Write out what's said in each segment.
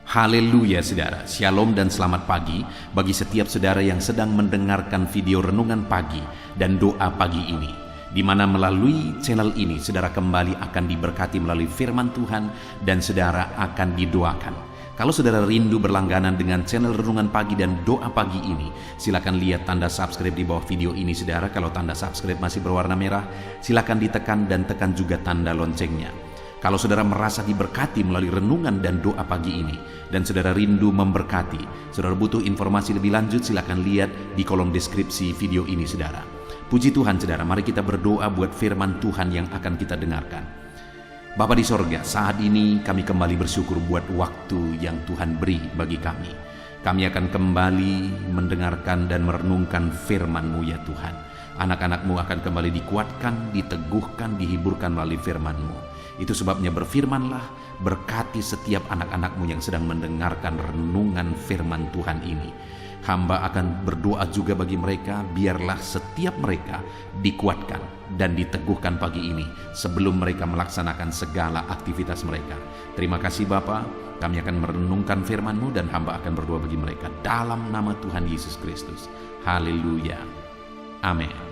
Haleluya saudara, shalom dan selamat pagi bagi setiap saudara yang sedang mendengarkan video renungan pagi dan doa pagi ini, di mana melalui channel ini saudara kembali akan diberkati melalui firman Tuhan dan saudara akan didoakan. Kalau saudara rindu berlangganan dengan channel renungan pagi dan doa pagi ini, silakan lihat tanda subscribe di bawah video ini saudara. Kalau tanda subscribe masih berwarna merah, silakan ditekan dan tekan juga tanda loncengnya. Kalau saudara merasa diberkati melalui renungan dan doa pagi ini, dan saudara rindu memberkati, saudara butuh informasi lebih lanjut, silakan lihat di kolom deskripsi video ini saudara. Puji Tuhan saudara, mari kita berdoa buat firman Tuhan yang akan kita dengarkan. Bapa di sorga, saat ini kami kembali bersyukur buat waktu yang Tuhan beri bagi kami. Kami akan kembali mendengarkan dan merenungkan firman-Mu ya Tuhan. Anak-anak-Mu akan kembali dikuatkan, diteguhkan, dihiburkan melalui firman-Mu. Itu sebabnya berfirmanlah, berkati setiap anak-anak-Mu yang sedang mendengarkan renungan firman Tuhan ini. Hamba akan berdoa juga bagi mereka, biarlah setiap mereka dikuatkan dan diteguhkan pagi ini sebelum mereka melaksanakan segala aktivitas mereka. Terima kasih Bapa, kami akan merenungkan firman-Mu dan hamba akan berdoa bagi mereka dalam nama Tuhan Yesus Kristus. Haleluya. Amin.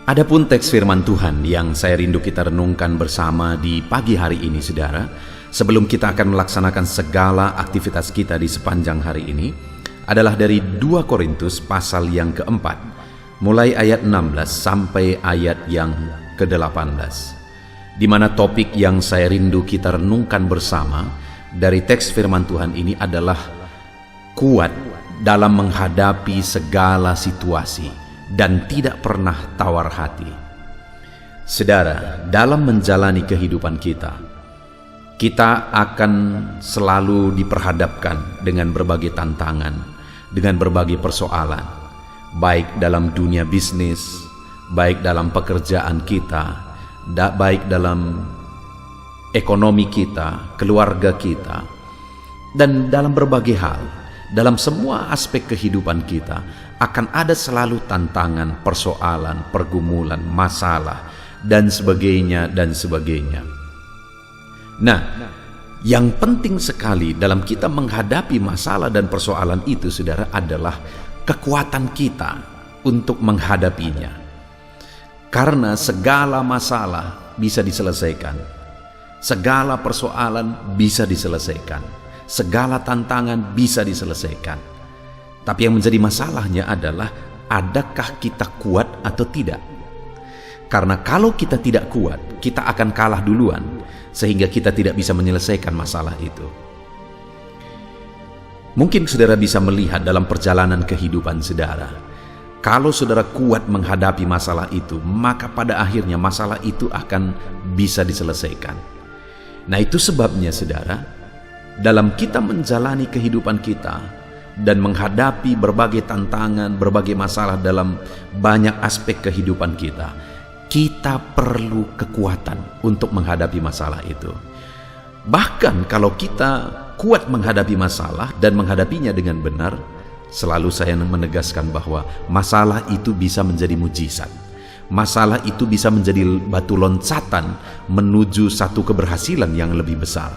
Adapun teks firman Tuhan yang saya rindu kita renungkan bersama di pagi hari ini saudara, sebelum kita akan melaksanakan segala aktivitas kita di sepanjang hari ini, adalah dari 2 Korintus pasal yang keempat, mulai ayat 16 sampai ayat yang ke-18, di mana topik yang saya rindu kita renungkan bersama dari teks firman Tuhan ini adalah kuat dalam menghadapi segala situasi dan tidak pernah tawar hati. Saudara, dalam menjalani kehidupan kita akan selalu diperhadapkan dengan berbagai tantangan, dengan berbagai persoalan, baik dalam dunia bisnis, baik dalam pekerjaan kita, baik dalam ekonomi kita, keluarga kita, dan dalam berbagai hal. Dalam semua aspek kehidupan kita akan ada selalu tantangan, persoalan, pergumulan, masalah, dan sebagainya, dan sebagainya. Nah, yang penting sekali dalam kita menghadapi masalah dan persoalan itu, saudara, adalah kekuatan kita untuk menghadapinya. Karena segala masalah bisa diselesaikan, segala persoalan bisa diselesaikan, segala tantangan bisa diselesaikan. Tapi yang menjadi masalahnya adalah, adakah kita kuat atau tidak? Karena kalau kita tidak kuat, kita akan kalah duluan, sehingga kita tidak bisa menyelesaikan masalah itu. Mungkin saudara bisa melihat dalam perjalanan kehidupan saudara, kalau saudara kuat menghadapi masalah itu, maka pada akhirnya masalah itu akan bisa diselesaikan. Nah, itu sebabnya saudara, dalam kita menjalani kehidupan kita dan menghadapi berbagai tantangan, berbagai masalah dalam banyak aspek kehidupan kita, kita perlu kekuatan untuk menghadapi masalah itu. Bahkan kalau kita kuat menghadapi masalah dan menghadapinya dengan benar, selalu saya menegaskan bahwa masalah itu bisa menjadi mujizat. Masalah itu bisa menjadi batu loncatan menuju satu keberhasilan yang lebih besar.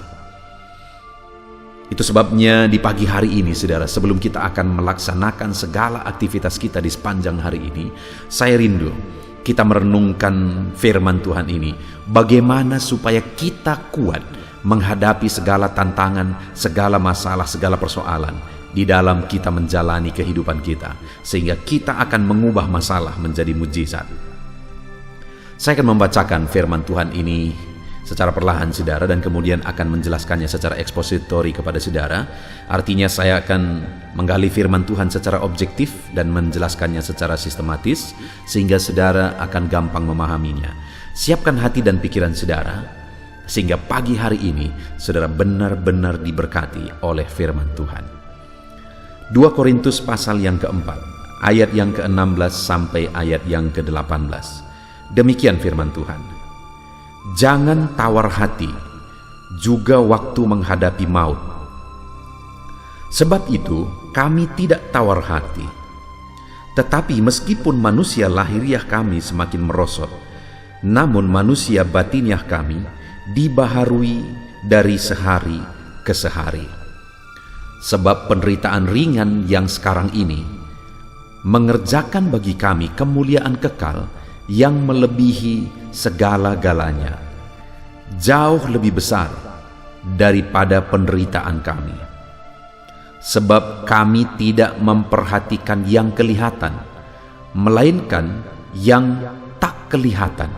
Itu sebabnya di pagi hari ini saudara, sebelum kita akan melaksanakan segala aktivitas kita di sepanjang hari ini, saya rindu kita merenungkan firman Tuhan ini, bagaimana supaya kita kuat menghadapi segala tantangan, segala masalah, segala persoalan di dalam kita menjalani kehidupan kita, sehingga kita akan mengubah masalah menjadi mujizat. Saya akan membacakan firman Tuhan ini secara perlahan saudara, dan kemudian akan menjelaskannya secara ekspositori kepada saudara. Artinya saya akan menggali firman Tuhan secara objektif dan menjelaskannya secara sistematis, sehingga saudara akan gampang memahaminya. Siapkan hati dan pikiran saudara, sehingga pagi hari ini saudara benar-benar diberkati oleh firman Tuhan. 2 Korintus pasal yang keempat, ayat yang ke-16 sampai ayat yang ke-18. Demikian firman Tuhan. Jangan tawar hati, juga waktu menghadapi maut. Sebab itu kami tidak tawar hati. Tetapi meskipun manusia lahiriah kami semakin merosot, namun manusia batiniah kami dibaharui dari sehari ke sehari. Sebab penderitaan ringan yang sekarang ini mengerjakan bagi kami kemuliaan kekal yang melebihi segala-galanya, jauh lebih besar daripada penderitaan kami. Sebab kami tidak memperhatikan yang kelihatan, melainkan yang tak kelihatan.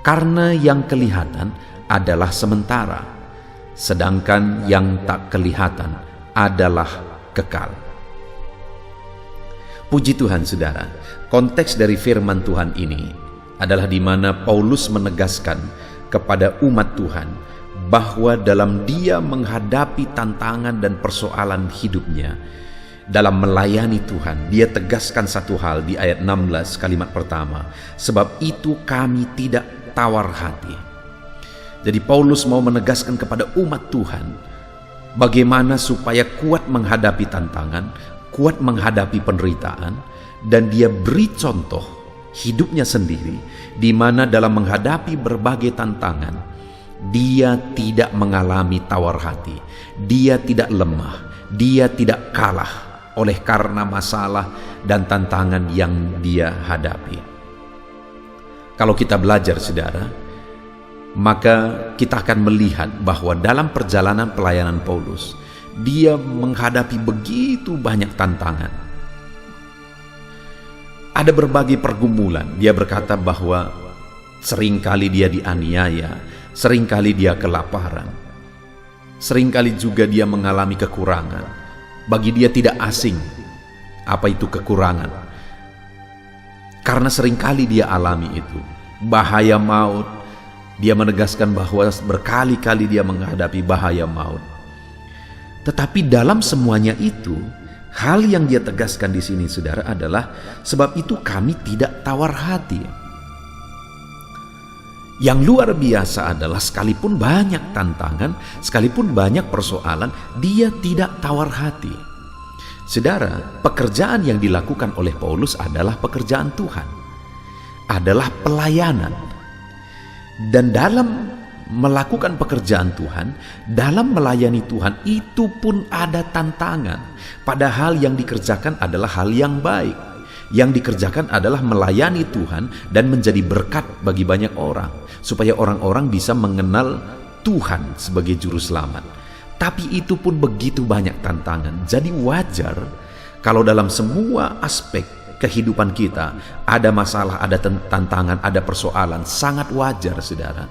Karena yang kelihatan adalah sementara, sedangkan yang tak kelihatan adalah kekal. Puji Tuhan, saudara, konteks dari firman Tuhan ini adalah di mana Paulus menegaskan kepada umat Tuhan bahwa dalam dia menghadapi tantangan dan persoalan hidupnya, dalam melayani Tuhan, dia tegaskan satu hal di ayat 16 kalimat pertama, sebab itu kami tidak tawar hati. Jadi Paulus mau menegaskan kepada umat Tuhan bagaimana supaya kuat menghadapi tantangan, kuat menghadapi penderitaan, dan dia beri contoh hidupnya sendiri di mana dalam menghadapi berbagai tantangan dia tidak mengalami tawar hati, dia tidak lemah, dia tidak kalah oleh karena masalah dan tantangan yang dia hadapi. Kalau kita belajar, saudara, maka kita akan melihat bahwa dalam perjalanan pelayanan Paulus, dia menghadapi begitu banyak tantangan. Ada berbagai pergumulan. Dia berkata bahwa seringkali dia dianiaya, seringkali dia kelaparan, seringkali juga dia mengalami kekurangan. Bagi dia tidak asing apa itu kekurangan, karena seringkali dia alami itu. Bahaya maut, dia menegaskan bahwa berkali-kali dia menghadapi bahaya maut. Tetapi dalam semuanya itu, hal yang dia tegaskan di sini, saudara, adalah sebab itu kami tidak tawar hati. Yang luar biasa adalah sekalipun banyak tantangan, sekalipun banyak persoalan, dia tidak tawar hati. Saudara, pekerjaan yang dilakukan oleh Paulus adalah pekerjaan Tuhan, adalah pelayanan. Dan dalam melakukan pekerjaan Tuhan, dalam melayani Tuhan, itu pun ada tantangan. Padahal yang dikerjakan adalah hal yang baik. Yang dikerjakan adalah melayani Tuhan dan menjadi berkat bagi banyak orang, supaya orang-orang bisa mengenal Tuhan sebagai juru selamat. Tapi itu pun begitu banyak tantangan. Jadi wajar kalau dalam semua aspek kehidupan kita ada masalah, ada tantangan, ada persoalan. Sangat wajar, saudara.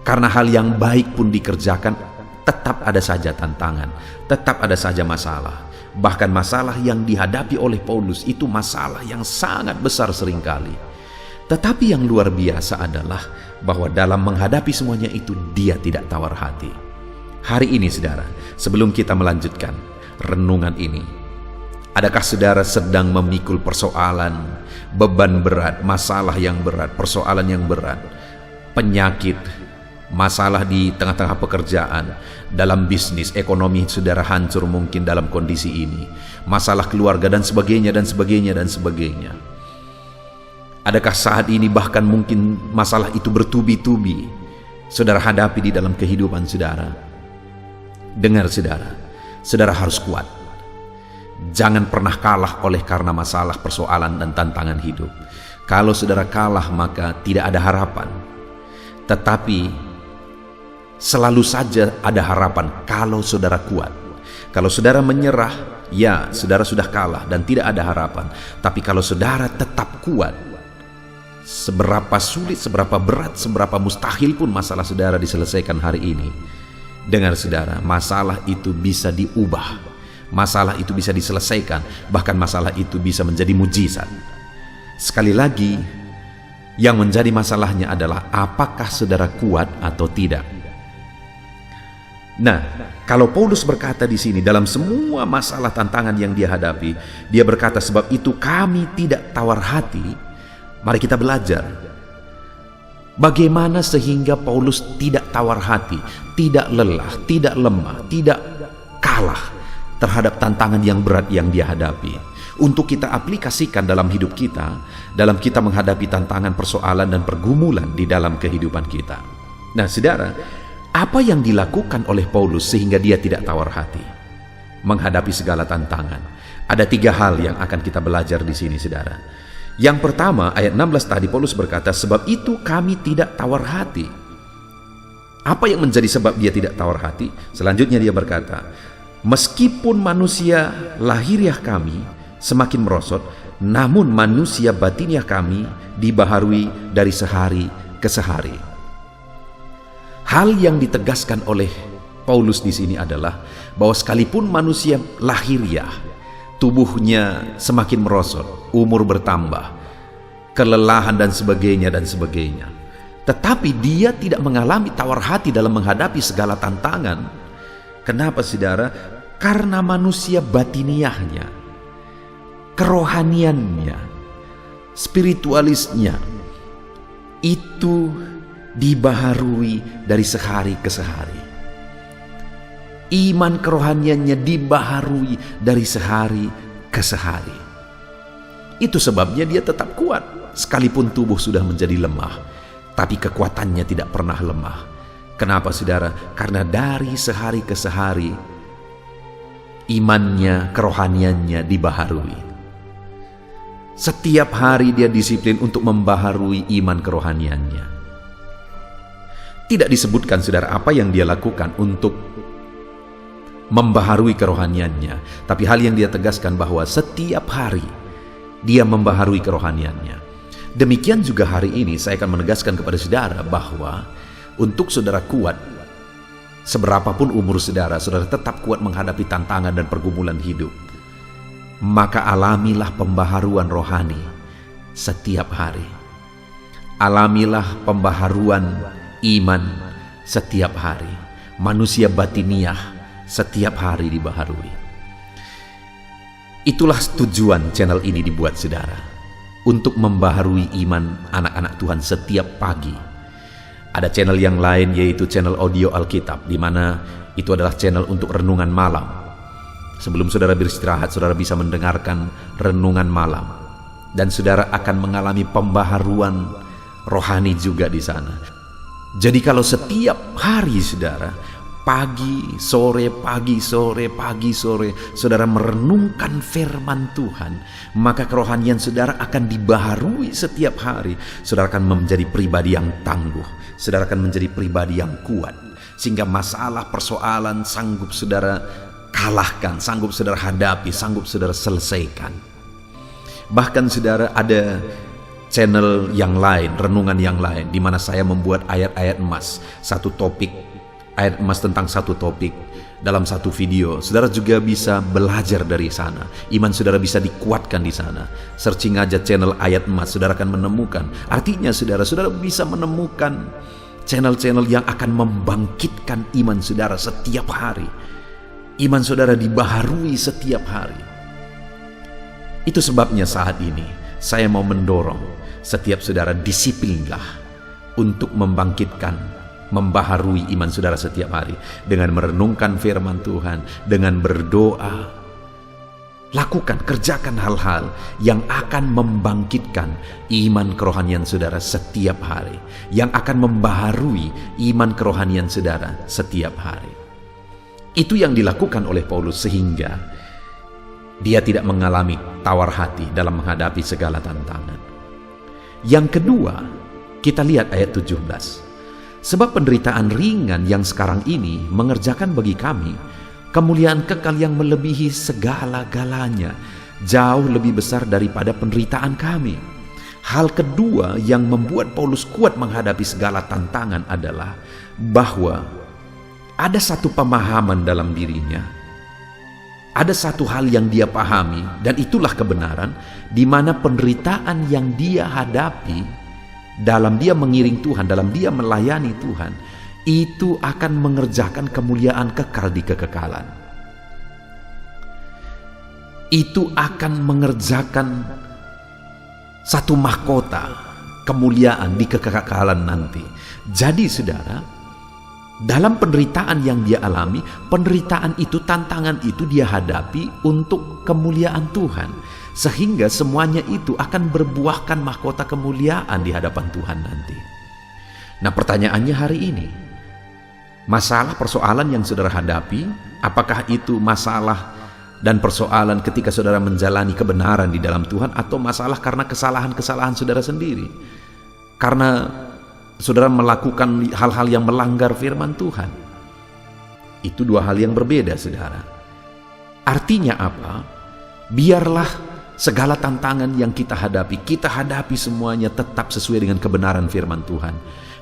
Karena hal yang baik pun dikerjakan, tetap ada saja tantangan, tetap ada saja masalah. Bahkan masalah yang dihadapi oleh Paulus itu masalah yang sangat besar seringkali. Tetapi yang luar biasa adalah bahwa dalam menghadapi semuanya itu dia tidak tawar hati. Hari ini, saudara, sebelum kita melanjutkan renungan ini, adakah saudara sedang memikul persoalan, beban berat, masalah yang berat, persoalan yang berat, penyakit, masalah di tengah-tengah pekerjaan, dalam bisnis, ekonomi saudara hancur mungkin dalam kondisi ini, masalah keluarga dan sebagainya dan sebagainya dan sebagainya. Adakah saat ini bahkan mungkin masalah itu bertubi-tubi saudara hadapi di dalam kehidupan saudara? Dengar, saudara, saudara harus kuat. Jangan pernah kalah oleh karena masalah, persoalan dan tantangan hidup. Kalau saudara kalah maka tidak ada harapan. Tetapi selalu saja ada harapan kalau saudara kuat. Kalau saudara menyerah, ya saudara sudah kalah dan tidak ada harapan. Tapi kalau saudara tetap kuat, seberapa sulit, seberapa berat, seberapa mustahil pun masalah saudara diselesaikan hari ini, dengar saudara, masalah itu bisa diubah, masalah itu bisa diselesaikan, bahkan masalah itu bisa menjadi mujizat. Sekali lagi, yang menjadi masalahnya adalah apakah saudara kuat atau tidak. Nah, kalau Paulus berkata di sini dalam semua masalah tantangan yang dia hadapi, dia berkata sebab itu kami tidak tawar hati. Mari kita belajar bagaimana sehingga Paulus tidak tawar hati, tidak lelah, tidak lemah, tidak kalah terhadap tantangan yang berat yang dia hadapi. Untuk kita aplikasikan dalam hidup kita, dalam kita menghadapi tantangan, persoalan dan pergumulan di dalam kehidupan kita. Nah, saudara, Apa yang dilakukan oleh Paulus sehingga dia tidak tawar hati menghadapi segala tantangan? Ada 3 hal yang akan kita belajar di sini, saudara. Yang pertama, ayat 16 tadi Paulus berkata, sebab itu kami tidak tawar hati. Apa yang menjadi sebab dia tidak tawar hati? Selanjutnya dia berkata, meskipun manusia lahiriah kami semakin merosot, namun manusia batiniah kami dibaharui dari sehari ke sehari. Hal yang ditegaskan oleh Paulus di sini adalah bahwa sekalipun manusia lahiriah, tubuhnya semakin merosot, umur bertambah, kelelahan dan sebagainya, tetapi dia tidak mengalami tawar hati dalam menghadapi segala tantangan. Kenapa, saudara? Karena manusia batiniahnya, kerohaniannya, spiritualisnya itu dibaharui dari sehari ke sehari. Iman kerohaniannya dibaharui dari sehari ke sehari. Itu sebabnya dia tetap kuat sekalipun tubuh sudah menjadi lemah, tapi kekuatannya tidak pernah lemah. Kenapa, saudara? Karena dari sehari ke sehari imannya, kerohaniannya dibaharui. Setiap hari dia disiplin untuk membaharui iman kerohaniannya. Tidak disebutkan, saudara, apa yang dia lakukan untuk membaharui kerohaniannya, tapi hal yang dia tegaskan bahwa setiap hari dia membaharui kerohaniannya. Demikian juga hari ini saya akan menegaskan kepada saudara bahwa untuk saudara kuat, seberapapun umur saudara, saudara tetap kuat menghadapi tantangan dan pergumulan hidup, maka alamilah pembaharuan rohani setiap hari. Alamilah pembaharuan iman setiap hari. Manusia batiniah setiap hari dibaharui. Itulah tujuan channel ini dibuat, saudara, untuk membaharui iman anak-anak Tuhan setiap pagi. Ada channel yang lain, yaitu channel audio Alkitab, di mana itu adalah channel untuk renungan malam. Sebelum saudara beristirahat, saudara bisa mendengarkan renungan malam, dan saudara akan mengalami pembaharuan rohani juga di sana. Jadi kalau setiap hari, saudara, pagi, sore, saudara merenungkan firman Tuhan, maka kerohanian saudara akan dibaharui setiap hari. Saudara akan menjadi pribadi yang tangguh, saudara akan menjadi pribadi yang kuat, sehingga masalah, persoalan sanggup saudara kalahkan, sanggup saudara hadapi, sanggup saudara selesaikan. Bahkan, saudara, ada channel yang lain, renungan yang lain, di mana saya membuat ayat-ayat emas, satu topik, ayat emas tentang satu topik dalam satu video. Saudara juga bisa belajar dari sana. Iman saudara bisa dikuatkan di sana. Searching aja channel ayat emas, saudara akan menemukan. Artinya, saudara bisa menemukan channel-channel yang akan membangkitkan iman saudara setiap hari. Iman saudara dibaharui setiap hari. Itu sebabnya saat ini saya mau mendorong setiap saudara, disiplinlah untuk membangkitkan, membaharui iman saudara setiap hari dengan merenungkan firman Tuhan, dengan berdoa. Lakukan, kerjakan hal-hal yang akan membangkitkan iman kerohanian saudara setiap hari, yang akan membaharui iman kerohanian saudara setiap hari. Itu yang dilakukan oleh Paulus sehingga dia tidak mengalami tawar hati dalam menghadapi segala tantangan. Yang kedua, kita lihat ayat 17. Sebab penderitaan ringan yang sekarang ini mengerjakan bagi kami kemuliaan kekal yang melebihi segala-galanya, jauh lebih besar daripada penderitaan kami. Hal kedua yang membuat Paulus kuat menghadapi segala tantangan adalah bahwa ada satu pemahaman dalam dirinya. Ada satu hal yang dia pahami, dan itulah kebenaran, di mana penderitaan yang dia hadapi dalam dia mengiring Tuhan, dalam dia melayani Tuhan, itu akan mengerjakan kemuliaan kekal di kekekalan. Itu akan mengerjakan satu mahkota kemuliaan di kekekalan nanti. Jadi, saudara, dalam penderitaan yang dia alami, penderitaan itu, tantangan itu dia hadapi untuk kemuliaan Tuhan, sehingga semuanya itu akan berbuahkan mahkota kemuliaan di hadapan Tuhan nanti. Nah, pertanyaannya hari ini, Masalah persoalan yang saudara hadapi, apakah itu masalah dan persoalan ketika saudara menjalani kebenaran di dalam Tuhan, atau masalah karena kesalahan-kesalahan saudara sendiri, karena saudara melakukan hal-hal yang melanggar firman Tuhan? Itu dua hal yang berbeda, saudara. Artinya apa? Biarlah segala tantangan yang kita hadapi semuanya tetap sesuai dengan kebenaran firman Tuhan.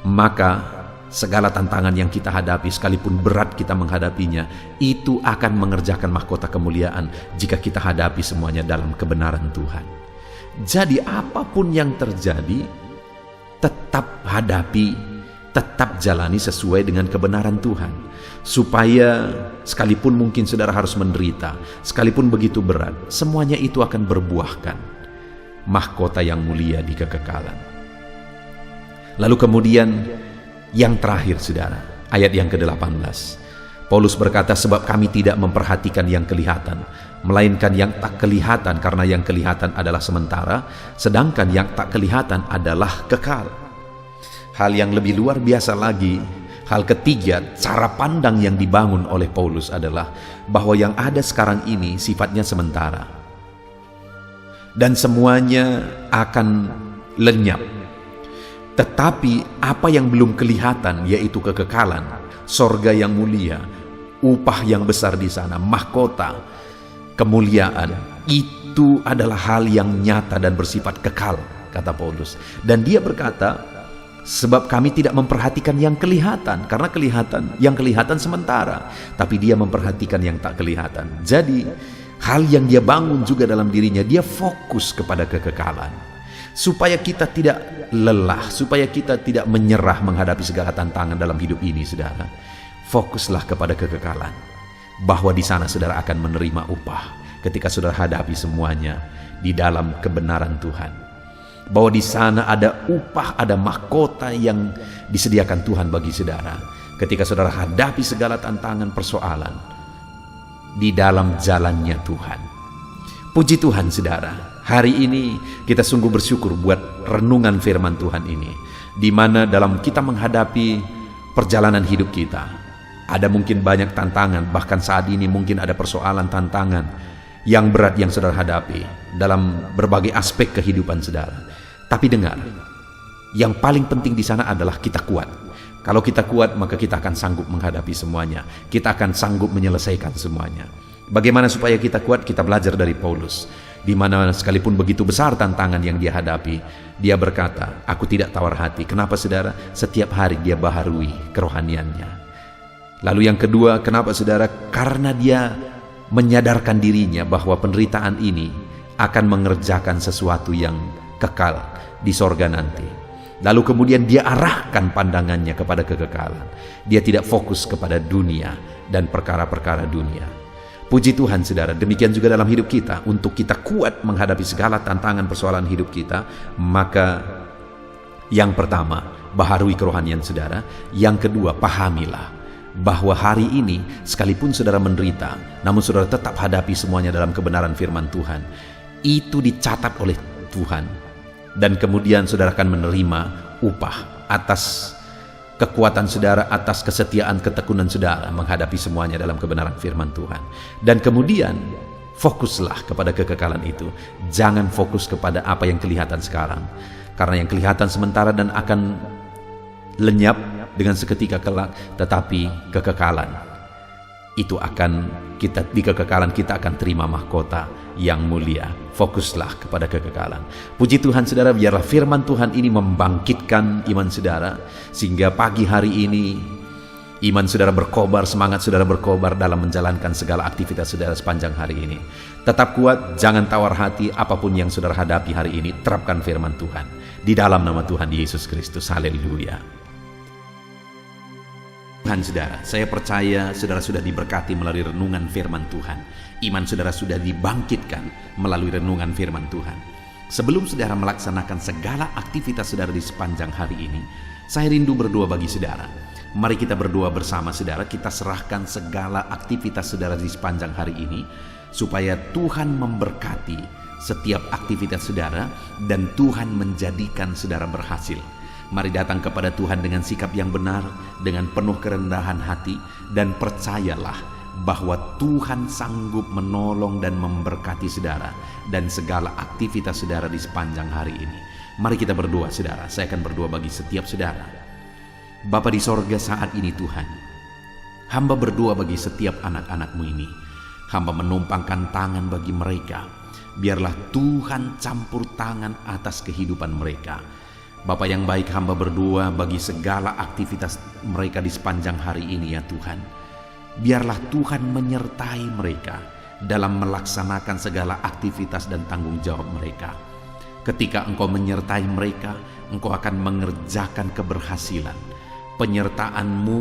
Maka segala tantangan yang kita hadapi, sekalipun berat kita menghadapinya, itu akan mengerjakan mahkota kemuliaan jika kita hadapi semuanya dalam kebenaran Tuhan. Jadi apapun yang terjadi, tetap hadapi, tetap jalani sesuai dengan kebenaran Tuhan. Supaya sekalipun mungkin saudara harus menderita, sekalipun begitu berat, semuanya itu akan berbuahkan mahkota yang mulia di kekekalan. Lalu kemudian yang terakhir, saudara, ayat yang ke-18. Paulus berkata, sebab kami tidak memperhatikan yang kelihatan, melainkan yang tak kelihatan, karena yang kelihatan adalah sementara, sedangkan yang tak kelihatan adalah kekal. Hal yang lebih luar biasa lagi, hal ketiga, cara pandang yang dibangun oleh Paulus adalah bahwa yang ada sekarang ini sifatnya sementara. Dan semuanya akan lenyap. Tetapi apa yang belum kelihatan, yaitu kekekalan, sorga yang mulia, upah yang besar di sana, mahkota, kemuliaan, itu adalah hal yang nyata dan bersifat kekal, kata Paulus. Dan dia berkata, sebab kami tidak memperhatikan yang kelihatan, karena yang kelihatan sementara, tapi dia memperhatikan yang tak kelihatan. Jadi hal yang dia bangun juga dalam dirinya, dia fokus kepada kekekalan, supaya kita tidak lelah, supaya kita tidak menyerah menghadapi segala tantangan dalam hidup ini, saudara. Fokuslah kepada kekekalan, bahwa di sana saudara akan menerima upah ketika saudara hadapi semuanya di dalam kebenaran Tuhan. Bahwa di sana ada upah, ada mahkota yang disediakan Tuhan bagi saudara ketika saudara hadapi segala tantangan persoalan di dalam jalannya Tuhan. Puji Tuhan, saudara. Hari ini kita sungguh bersyukur buat renungan firman Tuhan ini, di mana dalam kita menghadapi perjalanan hidup kita, ada mungkin banyak tantangan, bahkan saat ini mungkin ada persoalan tantangan yang berat yang saudara hadapi dalam berbagai aspek kehidupan saudara. Tapi dengar, yang paling penting di sana adalah kita kuat. Kalau kita kuat, maka kita akan sanggup menghadapi semuanya. Kita akan sanggup menyelesaikan semuanya. Bagaimana supaya kita kuat? Kita belajar dari Paulus, di mana sekalipun begitu besar tantangan yang dia hadapi, dia berkata, aku tidak tawar hati. Kenapa, saudara? Setiap hari dia baharui kerohaniannya. Lalu yang kedua, kenapa, saudara? Karena dia menyadarkan dirinya bahwa penderitaan ini akan mengerjakan sesuatu yang kekal di sorga nanti. Lalu kemudian dia arahkan pandangannya kepada kekekalan. Dia tidak fokus kepada dunia dan perkara-perkara dunia. Puji Tuhan, saudara. Demikian juga dalam hidup kita. Untuk kita kuat menghadapi segala tantangan persoalan hidup kita, maka yang pertama, baharui kerohanian saudara. Yang kedua, pahamilah bahwa hari ini sekalipun saudara menderita, namun saudara tetap hadapi semuanya dalam kebenaran firman Tuhan. Itu dicatat oleh Tuhan. Dan kemudian saudara akan menerima upah atas kekuatan saudara, atas kesetiaan, ketekunan saudara menghadapi semuanya dalam kebenaran firman Tuhan. Dan kemudian fokuslah kepada kekekalan itu. Jangan fokus kepada apa yang kelihatan sekarang, karena yang kelihatan sementara dan akan lenyap dengan seketika kelak. Tetapi kekekalan itu akan di kekekalan kita akan terima mahkota yang mulia. Fokuslah kepada kekekalan. Puji Tuhan, saudara, biarlah firman Tuhan ini membangkitkan iman saudara, sehingga pagi hari ini iman saudara berkobar, semangat saudara berkobar dalam menjalankan segala aktivitas saudara sepanjang hari ini. Tetap kuat, jangan tawar hati. Apapun yang saudara hadapi hari ini, terapkan firman Tuhan di dalam nama Tuhan Yesus Kristus. Haleluya. Tuhan, saudara, saya percaya saudara sudah diberkati melalui renungan firman Tuhan. Iman saudara sudah dibangkitkan melalui renungan firman Tuhan. Sebelum saudara melaksanakan segala aktivitas saudara di sepanjang hari ini, saya rindu berdoa bagi saudara. Mari kita berdoa bersama, saudara. Kita serahkan segala aktivitas saudara di sepanjang hari ini, supaya Tuhan memberkati setiap aktivitas saudara dan Tuhan menjadikan saudara berhasil. Mari datang kepada Tuhan dengan sikap yang benar, dengan penuh kerendahan hati, dan percayalah bahwa Tuhan sanggup menolong dan memberkati saudara dan segala aktivitas saudara di sepanjang hari ini. Mari kita berdoa saudara. Saya akan berdoa bagi setiap saudara. Bapa di sorga, saat ini Tuhan, hamba berdoa bagi setiap anak-anak-Mu ini. Hamba menumpangkan tangan bagi mereka. Biarlah Tuhan campur tangan atas kehidupan mereka. Bapa yang baik, hamba berdoa bagi segala aktivitas mereka di sepanjang hari ini ya Tuhan. Biarlah Tuhan menyertai mereka dalam melaksanakan segala aktivitas dan tanggung jawab mereka. Ketika Engkau menyertai mereka, Engkau akan mengerjakan keberhasilan. Penyertaan-Mu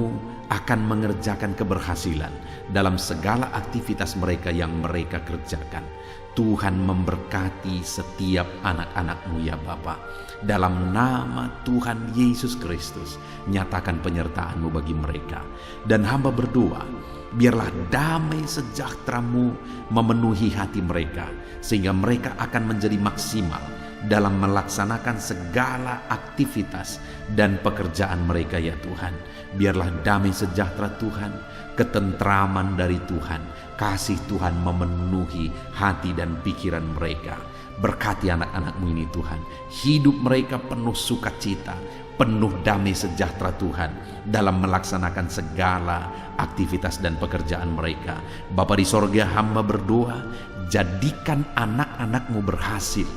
akan mengerjakan keberhasilan dalam segala aktivitas mereka yang mereka kerjakan. Tuhan memberkati setiap anak-anak-Mu ya Bapa. Dalam nama Tuhan Yesus Kristus, nyatakan penyertaan-Mu bagi mereka. Dan hamba berdoa, biarlah damai sejahtera-Mu memenuhi hati mereka, sehingga mereka akan menjadi maksimal dalam melaksanakan segala aktivitas dan pekerjaan mereka ya Tuhan. Biarlah damai sejahtera Tuhan, ketentraman dari Tuhan, kasih Tuhan memenuhi hati dan pikiran mereka. Berkati anak-anak-Mu ini Tuhan. Hidup mereka penuh sukacita, penuh damai sejahtera Tuhan dalam melaksanakan segala aktivitas dan pekerjaan mereka. Bapa di sorga, hamba berdoa, jadikan anak-anak-Mu berhasil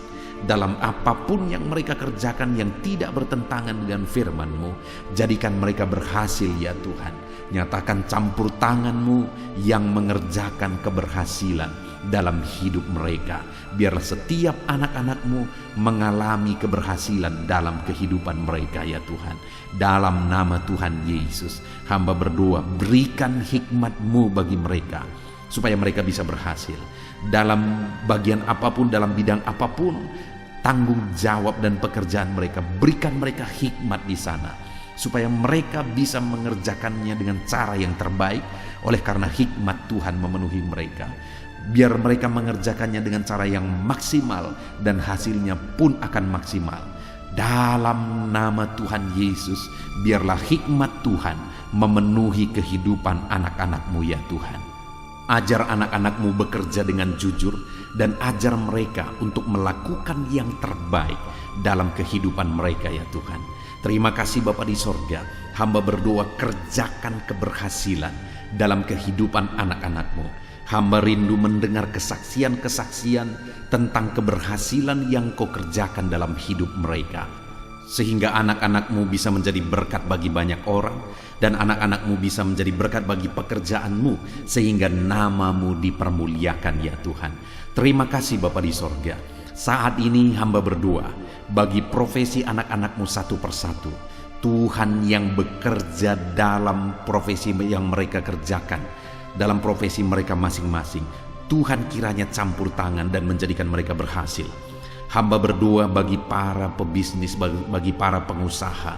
dalam apapun yang mereka kerjakan yang tidak bertentangan dengan firman-Mu. Jadikan mereka berhasil ya Tuhan. Nyatakan campur tangan-Mu yang mengerjakan keberhasilan dalam hidup mereka. Biarlah setiap anak-anak-Mu mengalami keberhasilan dalam kehidupan mereka ya Tuhan. Dalam nama Tuhan Yesus, hamba berdoa, berikan hikmat-Mu bagi mereka, supaya mereka bisa berhasil dalam bagian apapun, dalam bidang apapun, tanggung jawab dan pekerjaan mereka. Berikan mereka hikmat di sana, supaya mereka bisa mengerjakannya dengan cara yang terbaik. Oleh karena hikmat Tuhan memenuhi mereka, biar mereka mengerjakannya dengan cara yang maksimal, dan hasilnya pun akan maksimal. Dalam nama Tuhan Yesus, biarlah hikmat Tuhan memenuhi kehidupan anak-anak-Mu ya Tuhan. Ajar anak-anak-Mu bekerja dengan jujur, dan ajar mereka untuk melakukan yang terbaik dalam kehidupan mereka ya Tuhan. Terima kasih Bapa di sorga. Hamba berdoa, kerjakan keberhasilan dalam kehidupan anak-anak-Mu. Hamba rindu mendengar kesaksian-kesaksian tentang keberhasilan yang Kau kerjakan dalam hidup mereka, sehingga anak-anak-Mu bisa menjadi berkat bagi banyak orang, dan anak-anak-Mu bisa menjadi berkat bagi pekerjaan-Mu, sehingga nama-Mu dipermuliakan ya Tuhan. Terima kasih Bapa di sorga. Saat ini hamba berdoa bagi profesi anak-anak-Mu satu persatu. Tuhan yang bekerja dalam profesi yang mereka kerjakan, dalam profesi mereka masing-masing, Tuhan kiranya campur tangan dan menjadikan mereka berhasil. Hamba berdoa bagi para pebisnis, bagi para pengusaha,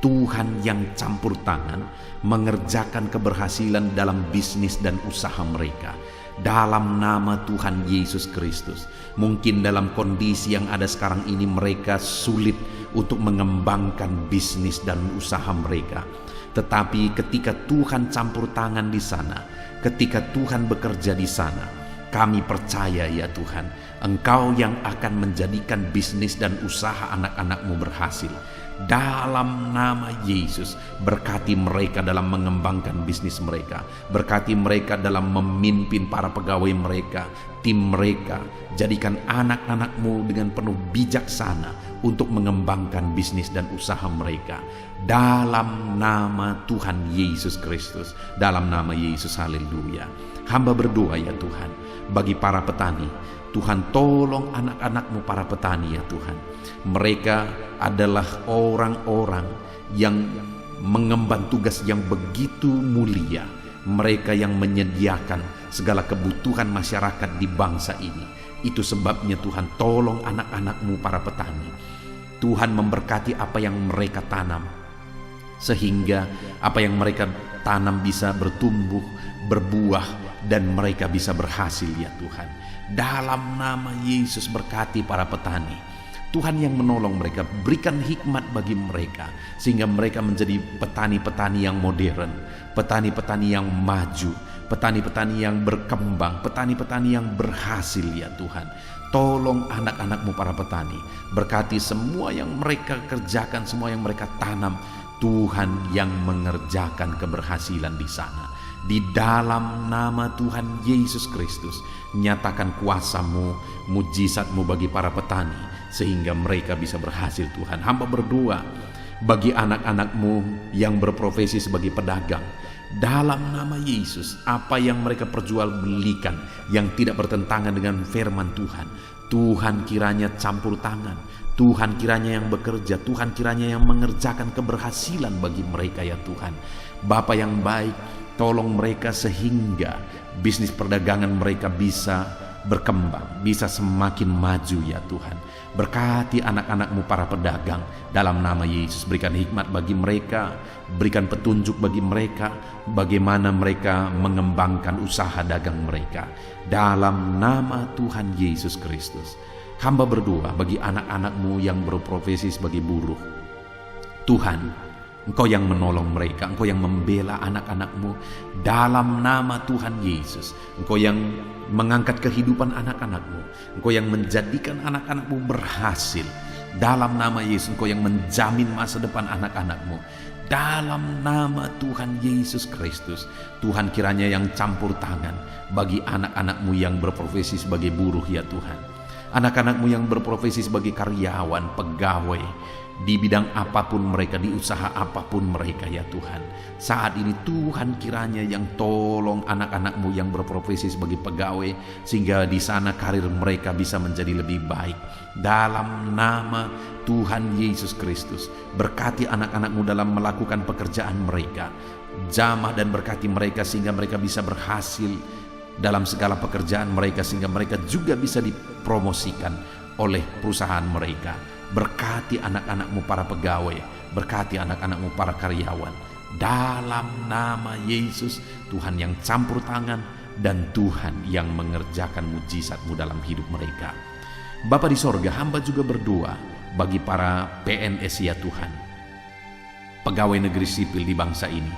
Tuhan yang campur tangan mengerjakan keberhasilan dalam bisnis dan usaha mereka. Dalam nama Tuhan Yesus Kristus. Mungkin dalam kondisi yang ada sekarang ini mereka sulit untuk mengembangkan bisnis dan usaha mereka. Tetapi ketika Tuhan campur tangan di sana, ketika Tuhan bekerja di sana, kami percaya ya Tuhan, Engkau yang akan menjadikan bisnis dan usaha anak-anak-Mu berhasil. Dalam nama Yesus, berkati mereka dalam mengembangkan bisnis mereka. Berkati mereka dalam memimpin para pegawai mereka, tim mereka. Jadikan anak-anak-Mu dengan penuh bijaksana untuk mengembangkan bisnis dan usaha mereka. Dalam nama Tuhan Yesus Kristus. Dalam nama Yesus, haleluya. Hamba berdoa ya Tuhan, bagi para petani. Tuhan tolong anak-anak-Mu para petani ya Tuhan. Mereka adalah orang-orang yang mengemban tugas yang begitu mulia. Mereka yang menyediakan segala kebutuhan masyarakat di bangsa ini. Itu sebabnya Tuhan tolong anak-anak-Mu para petani. Tuhan memberkati apa yang mereka tanam, sehingga apa yang mereka tanam bisa bertumbuh, berbuah, dan mereka bisa berhasil ya Tuhan. Dalam nama Yesus, berkati para petani. Tuhan yang menolong mereka, berikan hikmat bagi mereka sehingga mereka menjadi petani-petani yang modern, petani-petani yang maju, petani-petani yang berkembang, petani-petani yang berhasil ya Tuhan. Tolong anak-anak-Mu para petani, berkati semua yang mereka kerjakan, semua yang mereka tanam. Tuhan yang mengerjakan keberhasilan di sana. Di dalam nama Tuhan Yesus Kristus, nyatakan kuasa-Mu, mujizat-Mu bagi para petani, sehingga mereka bisa berhasil Tuhan. Hamba berdoa bagi anak-anak-Mu yang berprofesi sebagai pedagang, dalam nama Yesus, apa yang mereka perjualbelikan yang tidak bertentangan dengan firman Tuhan, Tuhan kiranya campur tangan, Tuhan kiranya yang bekerja, Tuhan kiranya yang mengerjakan keberhasilan bagi mereka ya Tuhan. Bapa yang baik, tolong mereka sehingga bisnis perdagangan mereka bisa berkembang, bisa semakin maju ya Tuhan. Berkati anak-anak-Mu para pedagang dalam nama Yesus. Berikan hikmat bagi mereka, berikan petunjuk bagi mereka, bagaimana mereka mengembangkan usaha dagang mereka. Dalam nama Tuhan Yesus Kristus, hamba berdoa bagi anak-anak-Mu yang berprofesi sebagai buruh. Tuhan, Engkau yang menolong mereka, Engkau yang membela anak-anak-Mu dalam nama Tuhan Yesus. Engkau yang mengangkat kehidupan anak-anak-Mu, Engkau yang menjadikan anak-anak-Mu berhasil dalam nama Yesus. Engkau yang menjamin masa depan anak-anak-Mu dalam nama Tuhan Yesus Kristus. Tuhan kiranya yang campur tangan bagi anak-anak-Mu yang berprofesi sebagai buruh ya Tuhan. Anak-anak-Mu yang berprofesi sebagai karyawan, pegawai, di bidang apapun mereka, di usaha apapun mereka ya Tuhan. Saat ini Tuhan kiranya yang tolong anak-anak-Mu yang berprofesi sebagai pegawai, sehingga di sana karir mereka bisa menjadi lebih baik. Dalam nama Tuhan Yesus Kristus, berkati anak-anak-Mu dalam melakukan pekerjaan mereka. Jamah dan berkati mereka sehingga mereka bisa berhasil dalam segala pekerjaan mereka, sehingga mereka juga bisa dipromosikan oleh perusahaan mereka. Berkati anak-anak-Mu para pegawai, berkati anak-anak-Mu para karyawan. Dalam nama Yesus, Tuhan yang campur tangan dan Tuhan yang mengerjakan mujizat-Mu dalam hidup mereka. Bapa di sorga, hamba juga berdoa bagi para PNS ya Tuhan, pegawai negeri sipil di bangsa ini.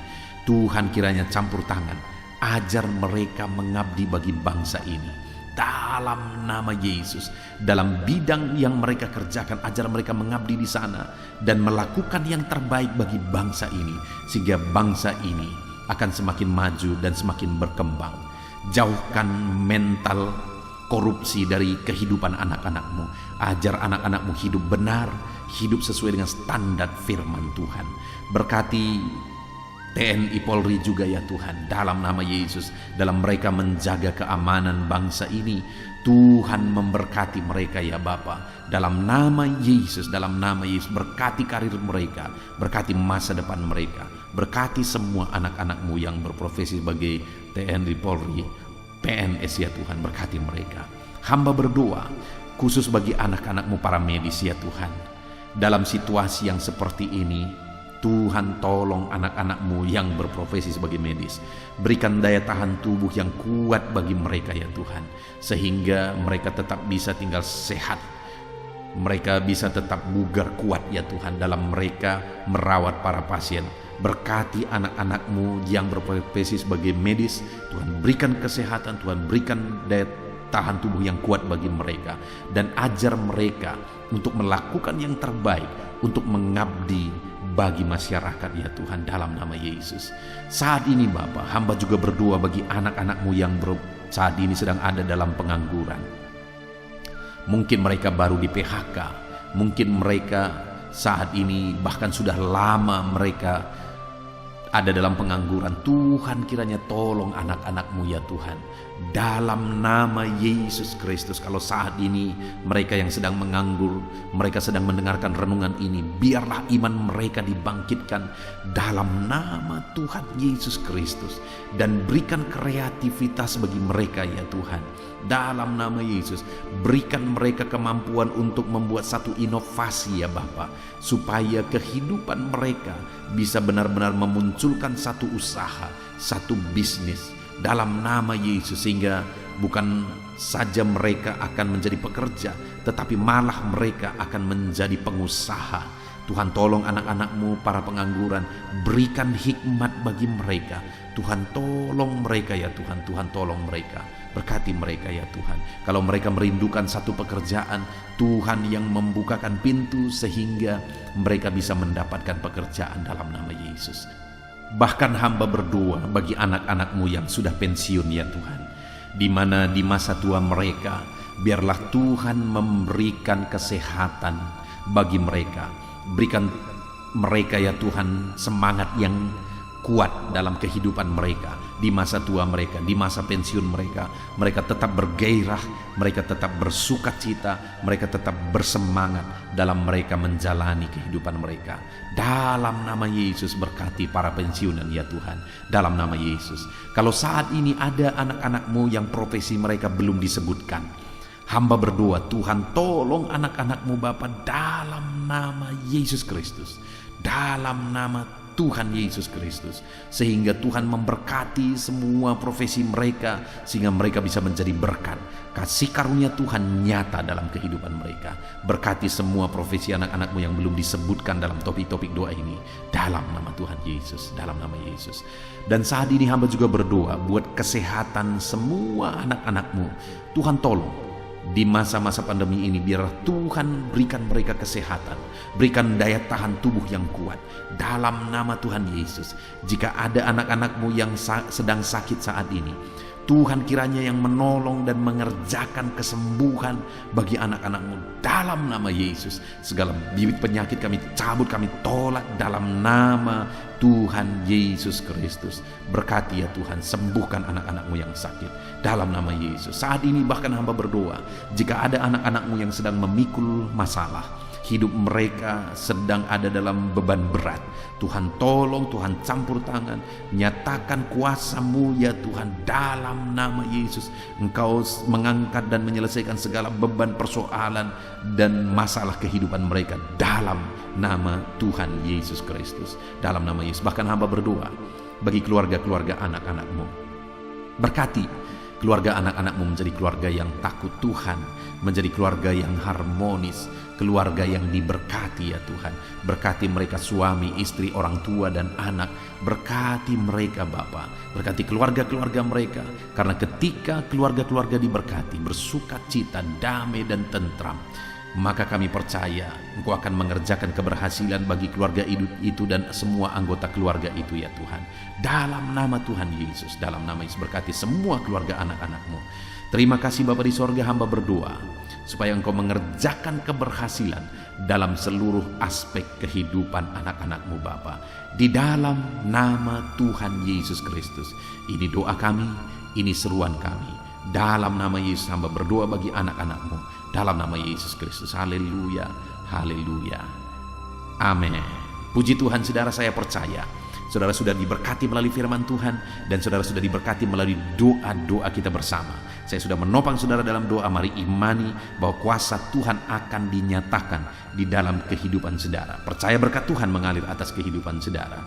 Tuhan kiranya campur tangan, ajar mereka mengabdi bagi bangsa ini. Dalam nama Yesus, dalam bidang yang mereka kerjakan, ajar mereka mengabdi di sana dan melakukan yang terbaik bagi bangsa ini, sehingga bangsa ini akan semakin maju dan semakin berkembang. Jauhkan mental korupsi dari kehidupan anak-anak-Mu. Ajar anak-anak-Mu hidup benar, hidup sesuai dengan standar firman Tuhan. Berkati TNI Polri juga ya Tuhan, dalam nama Yesus, dalam mereka menjaga keamanan bangsa ini. Tuhan memberkati mereka ya Bapa, dalam nama Yesus, dalam nama Yesus. Berkati karir mereka, berkati masa depan mereka, berkati semua anak-anak-Mu yang berprofesi sebagai TNI Polri, PNS ya Tuhan, berkati mereka. Hamba berdoa khusus bagi anak-anak-Mu para medis ya Tuhan. Dalam situasi yang seperti ini, Tuhan tolong anak-anak-Mu yang berprofesi sebagai medis. Berikan daya tahan tubuh yang kuat bagi mereka ya Tuhan, sehingga mereka tetap bisa tinggal sehat. Mereka bisa tetap bugar kuat ya Tuhan dalam mereka merawat para pasien. Berkati anak-anak-Mu yang berprofesi sebagai medis. Tuhan berikan kesehatan, Tuhan berikan daya tahan tubuh yang kuat bagi mereka. Dan ajar mereka untuk melakukan yang terbaik, untuk mengabdi bagi masyarakat ya Tuhan, dalam nama Yesus. Saat ini Bapa, hamba juga berdoa bagi anak-anak-Mu yang saat ini sedang ada dalam pengangguran. Mungkin mereka baru di PHK, mungkin mereka saat ini bahkan sudah lama mereka ada dalam pengangguran. Tuhan kiranya tolong anak-anak-Mu ya Tuhan, dalam nama Yesus Kristus. Kalau saat ini mereka yang sedang menganggur, mereka sedang mendengarkan renungan ini, biarlah iman mereka dibangkitkan dalam nama Tuhan Yesus Kristus. Dan berikan kreativitas bagi mereka ya Tuhan, dalam nama Yesus. Berikan mereka kemampuan untuk membuat satu inovasi ya Bapa, supaya kehidupan mereka bisa benar-benar memunculkan satu usaha, satu bisnis dalam nama Yesus, sehingga bukan saja mereka akan menjadi pekerja, tetapi malah mereka akan menjadi pengusaha. Tuhan, tolong anak-anak-Mu para pengangguran, berikan hikmat bagi mereka. Tuhan, tolong mereka ya Tuhan. Tuhan, tolong mereka, berkati mereka ya Tuhan. Kalau mereka merindukan satu pekerjaan, Tuhan yang membukakan pintu sehingga mereka bisa mendapatkan pekerjaan dalam nama Yesus. Bahkan hamba berdoa bagi anak-anak-Mu yang sudah pensiun ya Tuhan, di mana di masa tua mereka, biarlah Tuhan memberikan kesehatan bagi mereka. Berikan mereka ya Tuhan semangat yang kuat dalam kehidupan mereka di masa tua mereka, di masa pensiun mereka. Mereka tetap bergairah, mereka tetap bersukacita, mereka tetap bersemangat dalam mereka menjalani kehidupan mereka. Dalam nama Yesus, berkati para pensiunan ya Tuhan, dalam nama Yesus. Kalau saat ini ada anak-anak-Mu yang profesi mereka belum disebutkan, hamba berdoa, Tuhan tolong anak-anak-Mu Bapa, dalam nama Yesus Kristus, dalam nama Tuhan Yesus Kristus, sehingga Tuhan memberkati semua profesi mereka, sehingga mereka bisa menjadi berkat. Kasih karunia Tuhan nyata dalam kehidupan mereka. Berkati semua profesi anak-anak-Mu yang belum disebutkan dalam topik-topik doa ini, dalam nama Tuhan Yesus, dalam nama Yesus. Dan saat ini hamba juga berdoa buat kesehatan semua anak-anak-Mu. Tuhan tolong di masa-masa pandemi ini, biar Tuhan berikan mereka kesehatan, berikan daya tahan tubuh yang kuat dalam nama Tuhan Yesus. Jika ada anak-anak-Mu yang sedang sakit saat ini, Tuhan kiranya yang menolong dan mengerjakan kesembuhan bagi anak-anak-Mu dalam nama Yesus. Segala bibit penyakit kami cabut, kami tolak dalam nama Tuhan Yesus Kristus. Berkati ya Tuhan, sembuhkan anak-anak-Mu yang sakit dalam nama Yesus. Saat ini bahkan hamba berdoa, jika ada anak-anak-Mu yang sedang memikul masalah, hidup mereka sedang ada dalam beban berat, Tuhan tolong, Tuhan campur tangan, nyatakan kuasa-Mu ya Tuhan, dalam nama Yesus. Engkau mengangkat dan menyelesaikan segala beban, persoalan dan masalah kehidupan mereka dalam nama Tuhan Yesus Kristus, dalam nama Yesus. Bahkan hamba berdoa bagi keluarga-keluarga anak-anak-Mu, berkati keluarga anak-anak-Mu menjadi keluarga yang takut Tuhan, menjadi keluarga yang harmonis, keluarga yang diberkati ya Tuhan. Berkati mereka suami, istri, orang tua dan anak. Berkati mereka Bapa, berkati keluarga-keluarga mereka. Karena ketika keluarga-keluarga diberkati, bersukacita, damai dan tentram, maka kami percaya Engkau akan mengerjakan keberhasilan bagi keluarga itu dan semua anggota keluarga itu ya Tuhan. Dalam nama Tuhan Yesus, dalam nama Yesus, berkati semua keluarga anak-anak-Mu. Terima kasih Bapa di sorga, hamba berdoa supaya Engkau mengerjakan keberhasilan dalam seluruh aspek kehidupan anak-anak-Mu Bapa. Di dalam nama Tuhan Yesus Kristus. Ini doa kami, ini seruan kami. Dalam nama Yesus hamba berdoa bagi anak-anak-Mu, dalam nama Yesus Kristus. Haleluya, haleluya, amin. Puji Tuhan saudara, saya percaya saudara sudah diberkati melalui firman Tuhan, dan saudara sudah diberkati melalui doa-doa kita bersama. Saya sudah menopang saudara dalam doa. Mari imani bahwa kuasa Tuhan akan dinyatakan di dalam kehidupan saudara. Percaya berkat Tuhan mengalir atas kehidupan saudara.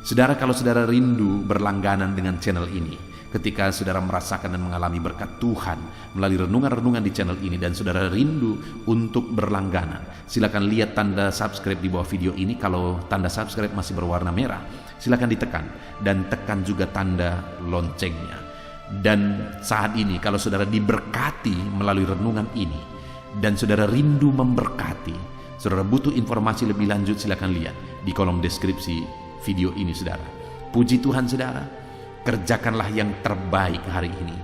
Saudara, kalau saudara rindu berlangganan dengan channel ini, ketika saudara merasakan dan mengalami berkat Tuhan melalui renungan-renungan di channel ini, dan saudara rindu untuk berlangganan, silakan lihat tanda subscribe di bawah video ini. Kalau tanda subscribe masih berwarna merah, silakan ditekan, dan tekan juga tanda loncengnya. Dan saat ini kalau saudara diberkati melalui renungan ini, dan saudara rindu memberkati, saudara butuh informasi lebih lanjut, silakan lihat di kolom deskripsi video ini saudara. Puji Tuhan saudara, kerjakanlah yang terbaik hari ini,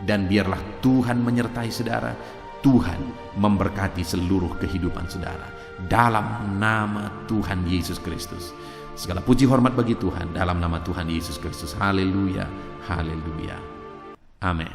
dan biarlah Tuhan menyertai saudara. Tuhan memberkati seluruh kehidupan saudara dalam nama Tuhan Yesus Kristus. Segala puji hormat bagi Tuhan dalam nama Tuhan Yesus Kristus. Haleluya, haleluya, amin.